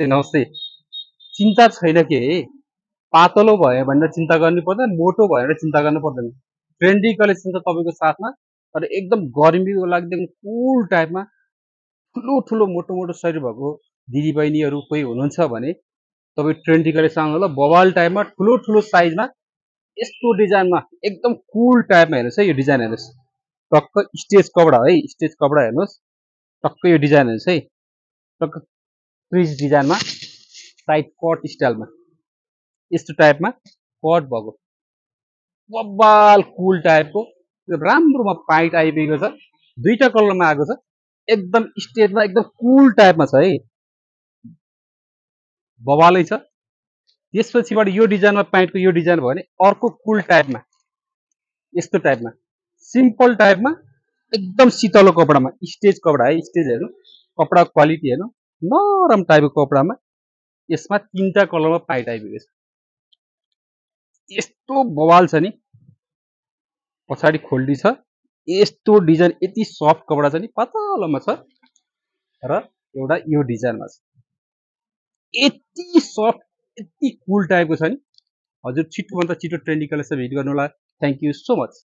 हेर्नुहोस् है चिन्ता छैन के पातलो भयो भनेर चिन्ता गर्नु पर्दैन मोटो भयो भनेर चिन्ता गर्नु पर्दैन ट्रेन्डी कलेक्सन छ तपाईँको साथमा तर एकदम गर्मीको लागि एकदम कुल टाइपमा ठुलो ठुलो मोटो मोटो शरीर भएको दिदीबहिनीहरू कोही हुनुहुन्छ भने तपाईँ ट्रेन्डी कलेक्सन आउनु होला बवाल टाइपमा ठुलो ठुलो साइजमा यस्तो डिजाइनमा एकदम कुल टाइपमा हेर्नुहोस् है यो डिजाइन हेर्नुहोस् टक्क स्टेज कपडा है स्टेज कपडा हेर्नुहोस् टक्क यो डिजाइन हेर्नुहोस् है टक्क क्रिज डिजाइनमा साइड कट स्टाइलमा यस्तो टाइपमा कट भएको बब्बाल कुल टाइपको राम्रोमा पाइट आइपुगेको छ दुईटा कलरमा आएको छ एकदम स्टेजमा एकदम कुल टाइपमा छ है बवालै छ त्यसपछिबाट यो डिजाइनमा प्यान्टको यो डिजाइन भयो भने अर्को कुल टाइपमा यस्तो टाइपमा सिम्पल टाइपमा एकदम शीतलो कपडामा स्टेज कपडा है स्टेज हेर्नु कपडा क्वालिटी हेर्नु नरम टाइपको कपडामा यसमा तीनटा कलरमा पाइट आइपुगेको छ यस्तो बवाल छ नि पछाडि खोल्डी छ यस्तो डिजाइन यति सफ्ट कपडा छ नि पातलोमा छ र एउटा यो डिजाइनमा छ यति सफ्ट यति कुल टाइपको छ नि हजुर छिटोभन्दा छिटो ट्रेन्डी कलेक्सन भिजिट गर्नु होला थ्याङ्क यू सो मच